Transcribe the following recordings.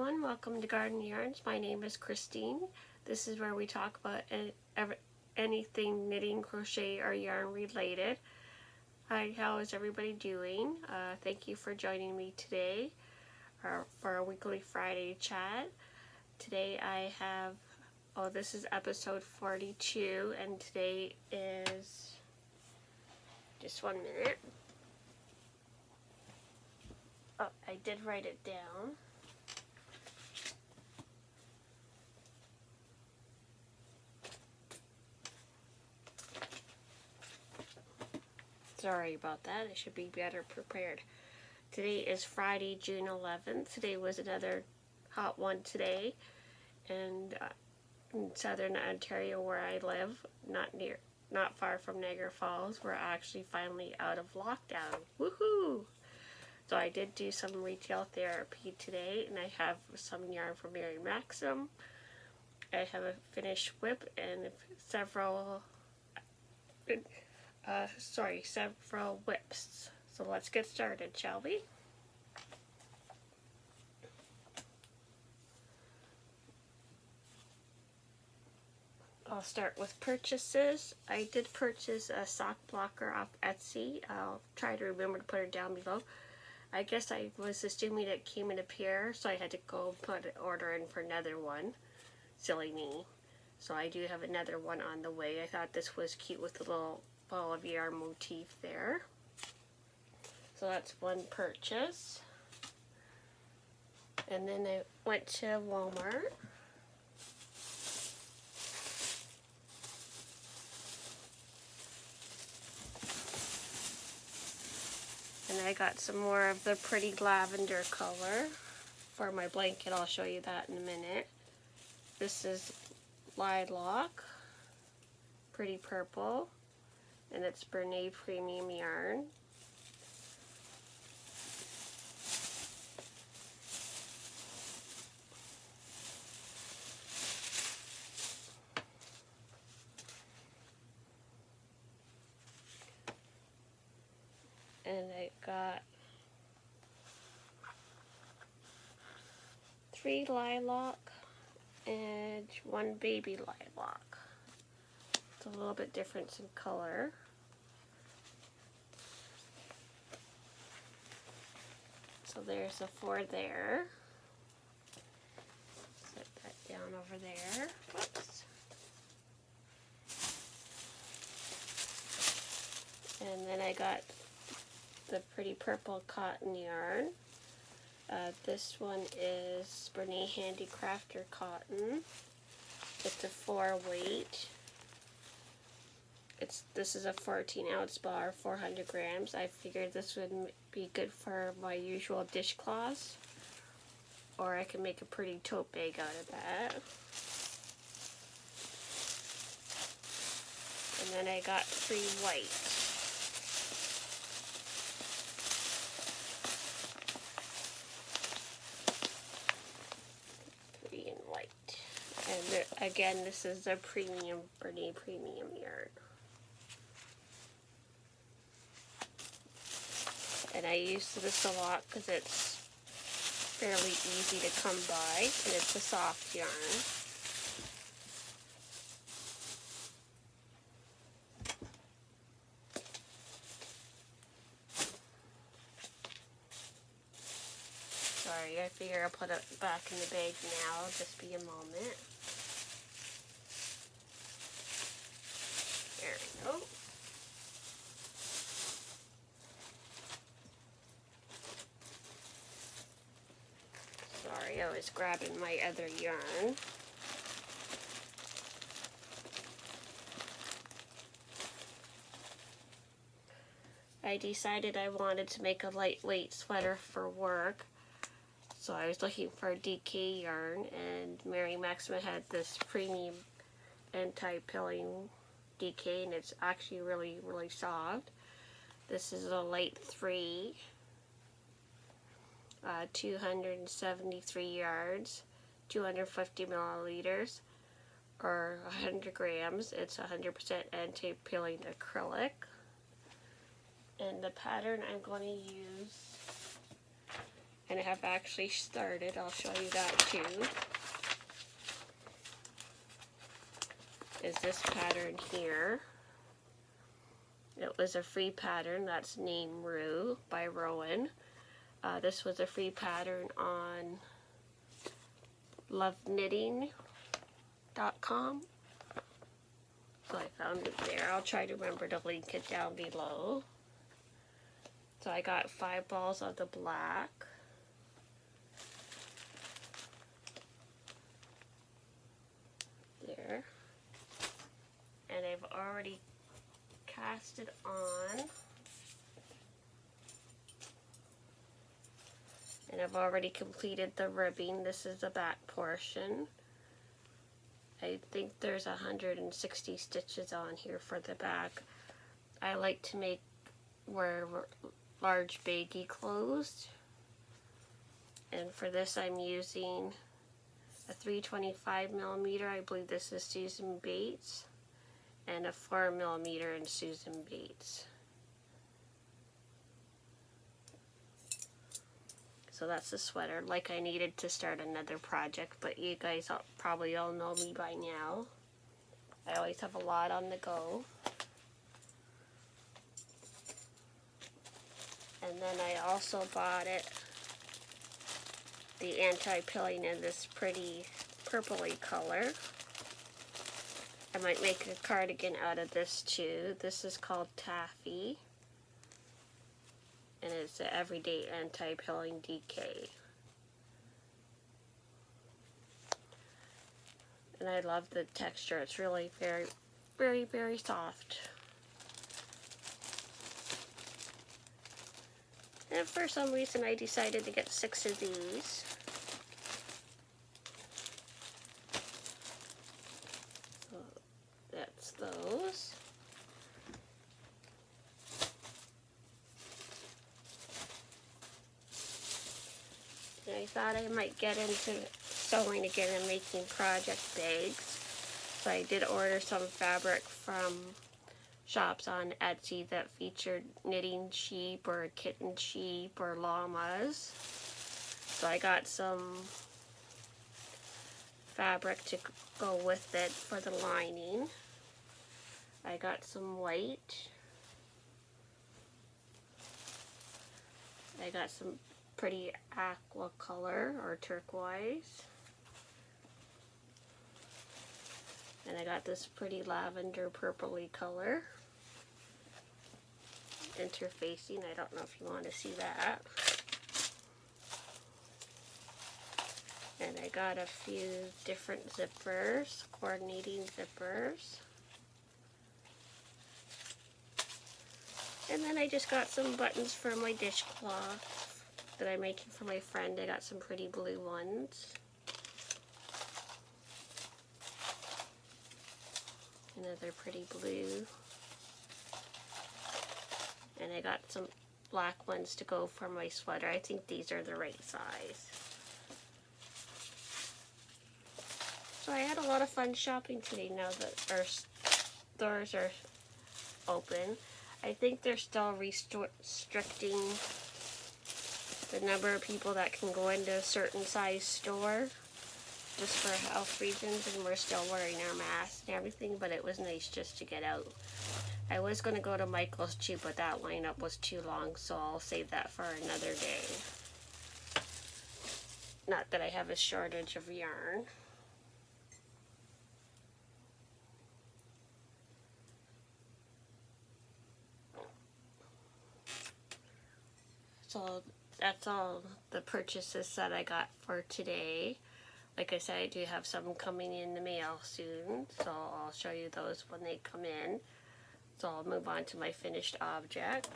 everyone, welcome to Garden Yarns. My name is Christine. This is where we talk about anything knitting, crochet, or yarn related. Hi, how is everybody doing? Thank you for joining me today for our weekly Friday chat. Today I have, this is episode 42, and today is, just 1 minute. Oh, I did write it down. Sorry about that. I should be better prepared. Today is Friday, June 11th. Today was another hot one today. And in southern Ontario where I live, not far from Niagara Falls, we're actually finally out of lockdown. Woohoo! So I did do some retail therapy today, and I have some yarn from Mary Maxim. I have a finished whip and several whips. So let's get started, shall we? I'll start with purchases. I did purchase a sock blocker off Etsy. I'll try to remember to put it down below. I guess I was assuming it came in a pair, so I had to go put an order in for another one. Silly me. So I do have another one on the way. I thought this was cute with the little ball of yarn motif there. So that's one purchase. And then I went to Walmart. And I got some more of the pretty lavender color for my blanket. I'll show you that in a minute. This is lilac, pretty purple, and it's Bernay premium yarn. And I got 3 lilac and 1 baby lilac. It's a little bit different in color. So there's the 4 there. Set that down over there. Whoops. And then I got the pretty purple cotton yarn. This one is Bernay Handicrafter cotton. It's a 4 weight. This is a 14-ounce bar, 400 grams. I figured this would be good for my usual dishcloths, or I can make a pretty tote bag out of that. And then I got 3 white. And again, this is a premium Bernay premium yarn. And I use this a lot because it's fairly easy to come by, and it's a soft yarn. Sorry, I figure I'll put it back in the bag now. Just be a moment. There we go. Sorry, I was grabbing my other yarn. I decided I wanted to make a lightweight sweater for work. So I was looking for a DK yarn, and Mary Maxim had this premium anti-pilling DK, and it's actually really, really soft. This is a light 3, 273 yards, 250 milliliters, or 100 grams. It's 100% anti-pilling acrylic. And the pattern I'm going to use and I have actually started. I'll show you that too. Is this pattern here. It was a free pattern. That's Name Rue by Rowan. This was a free pattern on loveknitting.com. So I found it there. I'll try to remember to link it down below. So I got 5 balls of the black. There. And I've already cast it on. And I've already completed the ribbing. This is the back portion. I think there's 160 stitches on here for the back. I like to wear large baggy clothes. And for this I'm using a 325mm, I believe this is Susan Bates, and a 4mm in Susan Bates. So that's the sweater. Like, I needed to start another project, but you guys probably all know me by now. I always have a lot on the go. And then I also bought the anti-pilling in this pretty purpley color. I might make a cardigan out of this too. This is called Taffy. And it's an everyday anti-pilling DK. And I love the texture. It's really very, very, very soft. And for some reason I decided to get 6 of these. So that's those. And I thought I might get into sewing again and making project bags. So I did order some fabric from shops on Etsy that featured knitting sheep or kitten sheep or llamas. So I got some fabric to go with it for the lining. I got some white. I got some pretty aqua color or turquoise. And I got this pretty lavender purpley color. Interfacing, I don't know if you want to see that. And I got a few different zippers, coordinating zippers. And then I just got some buttons for my dishcloth that I'm making for my friend. I got some pretty blue ones. Another pretty blue. And I got some black ones to go for my sweater. I think these are the right size. So I had a lot of fun shopping today now that our stores are open. I think they're still restricting the number of people that can go into a certain size store just for health reasons, and we're still wearing our masks and everything, but it was nice just to get out. I was going to go to Michael's too, but that lineup was too long, so I'll save that for another day. Not that I have a shortage of yarn. So that's all the purchases that I got for today. Like I said, I do have some coming in the mail soon, so I'll show you those when they come in. So I'll move on to my finished object.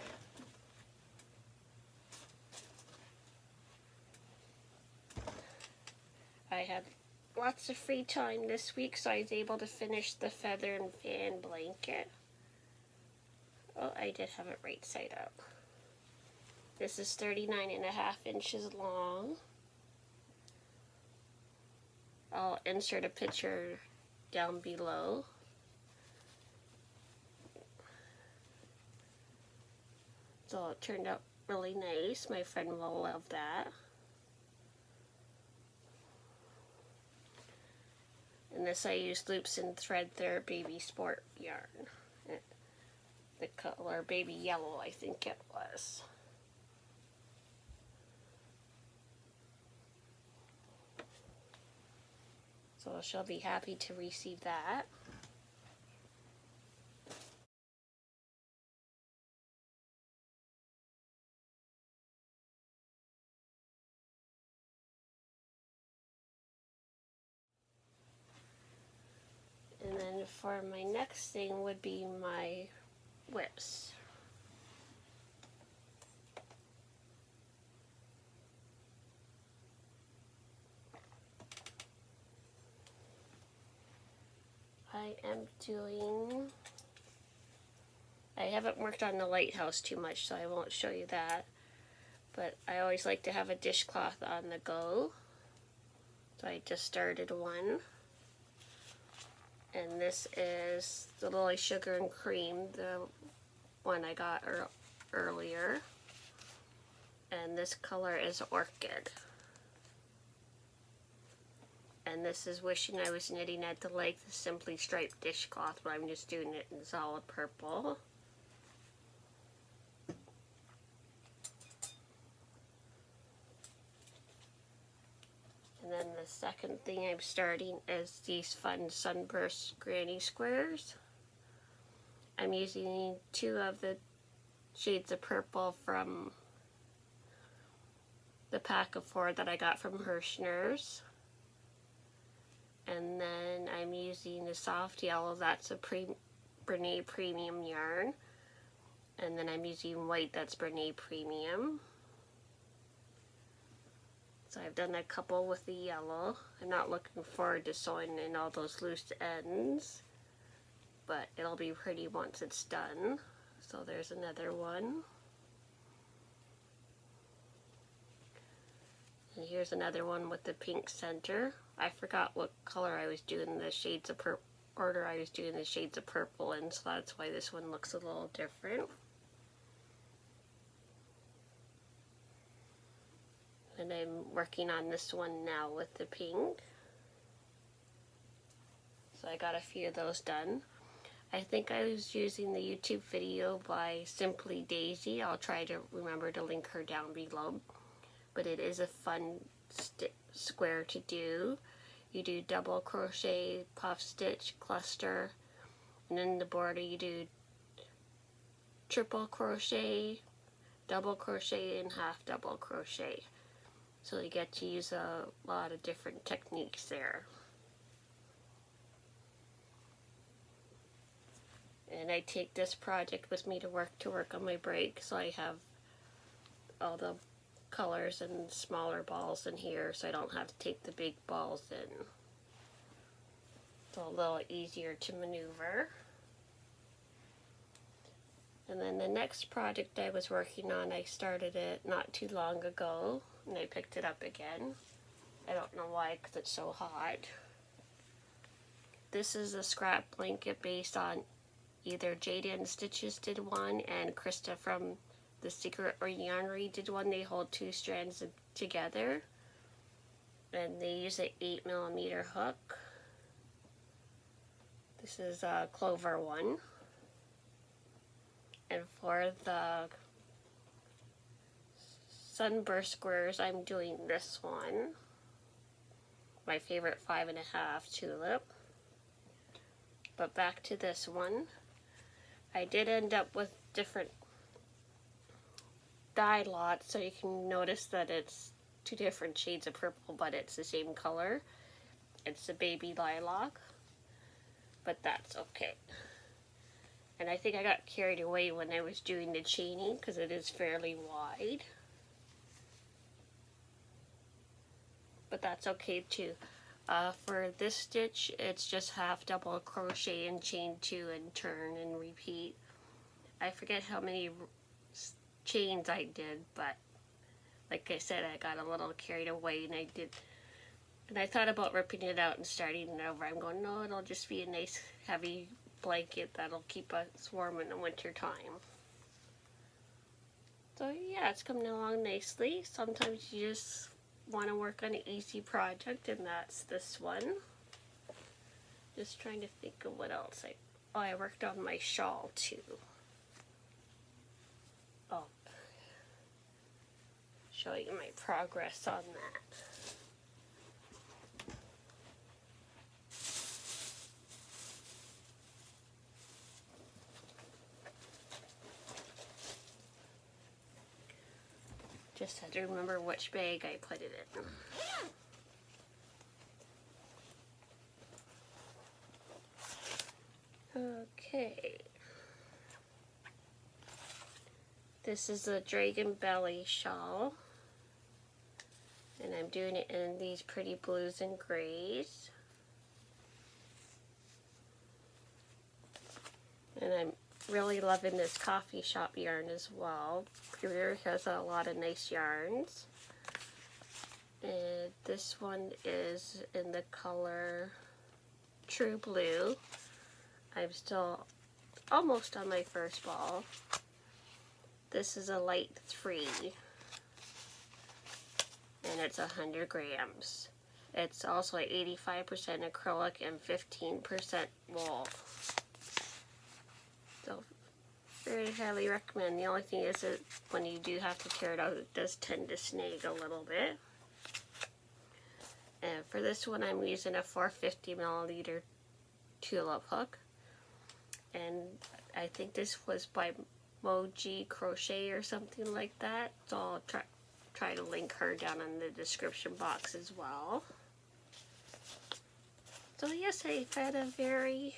I had lots of free time this week, so I was able to finish the feather and fan blanket. Oh, I did have it right side up. This is 39.5 inches long. I'll insert a picture down below. So it turned out really nice. My friend will love that. And this I used Loops and Thread Their Baby Sport yarn. The color Baby Yellow, I think it was. So she'll be happy to receive that. And then for my next thing would be my whips. I haven't worked on the lighthouse too much, so I won't show you that. But I always like to have a dishcloth on the go. So I just started one. And this is the Lily Sugar and Cream, the one I got earlier. And this color is Orchid. And this is Wishing I Was Knitting at the Lake, the Simply Striped dishcloth, but I'm just doing it in solid purple. And then the second thing I'm starting is these fun Sunburst granny squares. I'm using 2 of the shades of purple from the pack of 4 that I got from Hirschner's. And then I'm using the soft yellow, that's a Brene Premium yarn. And then I'm using white, that's Brene Premium. So I've done a couple with the yellow. I'm not looking forward to sewing in all those loose ends, but it'll be pretty once it's done. So there's another one. And here's another one with the pink center. I forgot what color I was doing the shades of order I was doing the shades of purple in, so that's why this one looks a little different. And I'm working on this one now with the pink. So I got a few of those done. I think I was using the YouTube video by Simply Daisy. I'll try to remember to link her down below. But it is a fun square to do. You do double crochet, puff stitch, cluster, and in the border you do triple crochet, double crochet, and half double crochet. So you get to use a lot of different techniques there. And I take this project with me to work on my break, so I have all the colors and smaller balls in here, so I don't have to take the big balls in. It's a little easier to maneuver. And then the next project I was working on, I started it not too long ago, and I picked it up again. I don't know why, because it's so hot. This is a scrap blanket based on either Jada and Stitches did one, and Krista from The Secret Yarnery did one. They hold 2 strands together, and they use an 8mm hook. This is a Clover one. And for the Sunburst squares, I'm doing this one. My favorite 5.5 tulip. But back to this one. I did end up with different dye lots, so you can notice that it's 2 different shades of purple, but it's the same color. It's a baby lilac, but that's okay. And I think I got carried away when I was doing the chaining, because it is fairly wide. But that's okay too. For this stitch, it's just half double crochet and chain 2 and turn and repeat. I forget how many chains I did, but like I said, I got a little carried away, and I thought about ripping it out and starting it over. I'm going, no, it'll just be a nice heavy blanket that'll keep us warm in the winter time. So yeah, it's coming along nicely. Sometimes you just want to work on an easy project, and that's this one. Just trying to think of what else I worked on my shawl too. Oh, show you my progress on that. Just had to remember which bag I put it in. Okay. This is a dragon belly shawl. And I'm doing it in these pretty blues and grays. And I'm really loving this coffee shop yarn as well. Greer has a lot of nice yarns. And this one is in the color True Blue. I'm still almost on my first ball. This is a light 3. And it's 100 grams. It's also 85% acrylic and 15% wool. So, very highly recommend. The only thing is that when you do have to tear it out, it does tend to snag a little bit. And for this one, I'm using a 450 milliliter tulip hook. And I think this was by Moji Crochet or something like that. So I'll try to link her down in the description box as well. So yes, I've had a very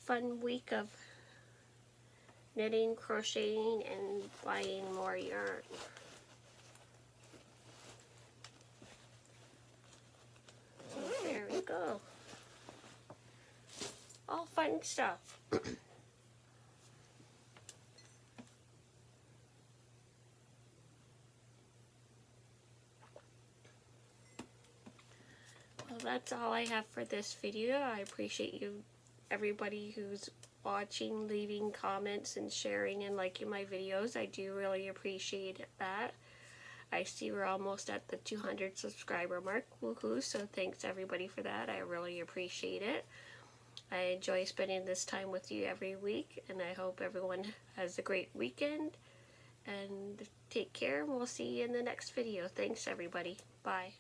fun week of knitting, crocheting, and buying more yarn. So there we go. All fun stuff. Well, that's all I have for this video. I appreciate you, everybody who's watching, leaving comments and sharing and liking my videos. I do really appreciate that. I see we're almost at the 200 subscriber mark. Woohoo! So thanks everybody for that. I really appreciate it. I enjoy spending this time with you every week, and I hope everyone has a great weekend. And take care, and we'll see you in the next video. Thanks everybody. Bye.